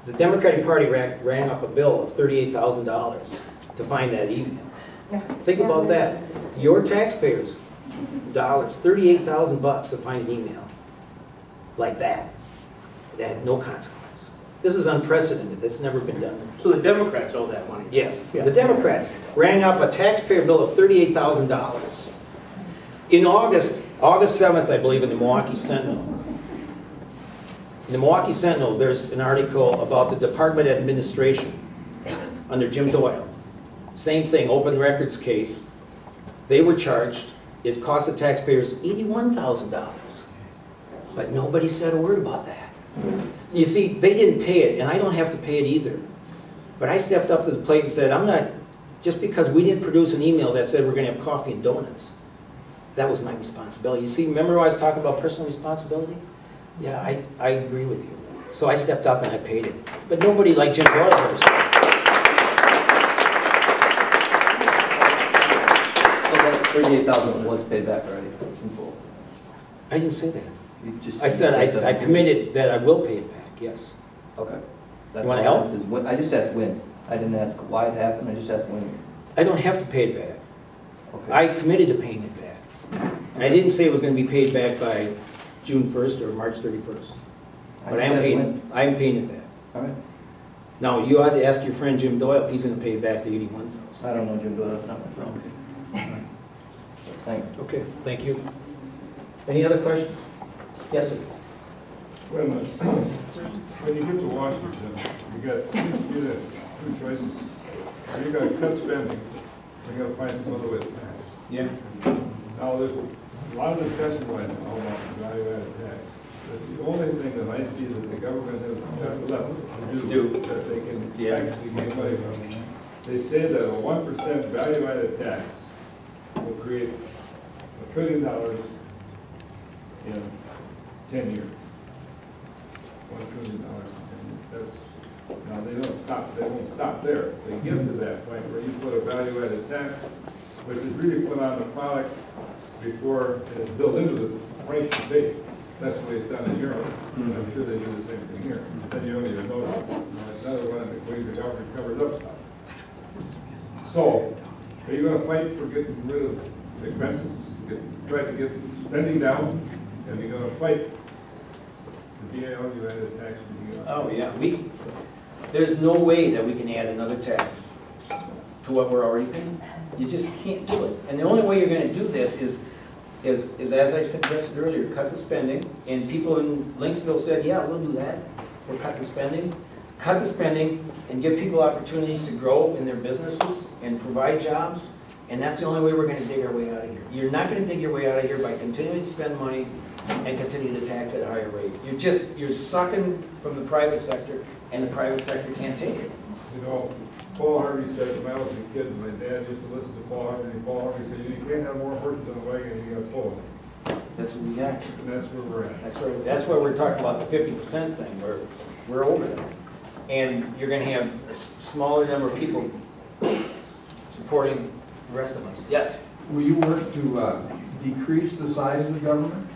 The Democratic Party rang up a bill of $38,000 to find that email. Think about that. Your taxpayers' dollars, $38,000 to find an email like that. That had no consequence. This is unprecedented. This has never been done before. So the Democrats owe that money? Yes. Yeah. The Democrats rang up a taxpayer bill of $38,000. In August 7th, I believe, in the Milwaukee Sentinel. In the Milwaukee Sentinel, there's an article about the Department of Administration under Jim Doyle. Same thing, open records case. They were charged. It cost the taxpayers $81,000. But nobody said a word about that. You see, they didn't pay it, and I don't have to pay it either. But I stepped up to the plate and said, I'm not, just because we didn't produce an email that said we're going to have coffee and donuts, that was my responsibility. You see, remember I was talking about personal responsibility? Yeah, I agree with you. So I stepped up and I paid it. But nobody like Jim Doyle ever said. So that $38,000 was paid back already in full? I didn't say that. You just I said I committed that I will pay it back, yes. Okay. You want to help? I just asked when. I didn't ask why it happened, I just asked when. I don't have to pay it back. Okay. I committed to paying it back. And I didn't say it was going to be paid back by June 1st or March 31st. But I am paying it back. All right. Now, you ought to ask your friend Jim Doyle if he's going to pay back the $81,000. I don't know Jim Doyle, that's not my problem. Okay. Thanks. Okay, thank you. Any other questions? Yes, sir. Wait a minute. When you get to Washington, you got two choices. You got to cut spending, or you got to find some other way to tax. Yeah. Now, there's a lot of discussion right now about value-added tax. That's the only thing that I see that the government has left to do that they can actually make money from. They say that a 1% value-added tax will create $1 trillion in 10 years. $1 trillion in 10 years. That's, now they don't stop. They won't stop there. They get to that point where you put a value-added tax, which is really put on the product before it's built into the price you pay. That's the way it's done in Europe. And I'm sure they do the same thing here. Then you don't even know that. It's another one of the ways the government covers up stuff. So, are you going to fight for getting rid of expenses? Try to get spending down, and you're going to fight the DAO, you added a tax. Oh, yeah. There's no way that we can add another tax to what we're already paying. You just can't do it. And the only way you're going to do this is as I suggested earlier, cut the spending. And people in Lynxville said, yeah, we'll do that. We'll cut the spending. Cut the spending and give people opportunities to grow in their businesses and provide jobs. And that's the only way we're going to dig our way out of here. You're not going to dig your way out of here by continuing to spend money and continue to tax at a higher rate. You're sucking from the private sector, and the private sector can't take it. You know, Paul Harvey said when I was a kid, my dad used to listen to Paul Harvey, and Paul Harvey said, you can't have more horses in a wagon, you got to pull them. That's what we got. And that's where we're at. That's where we're talking about the 50% thing. We're over that. And you're going to have a smaller number of people supporting the rest of us. Yes? Will you work to decrease the size of the government?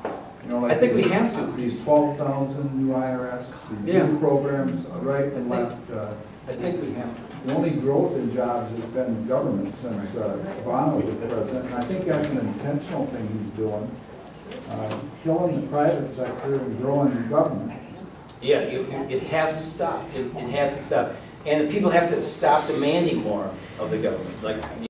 You know, like I think we have to. These 12,000 new IRS, these new programs, right and left. I think we have to. The only growth in jobs has been in government since Obama was the president. And I think that's an intentional thing he's doing, killing the private sector and growing the government. Yeah, it has to stop. It has to stop. And the people have to stop demanding more of the government. Like.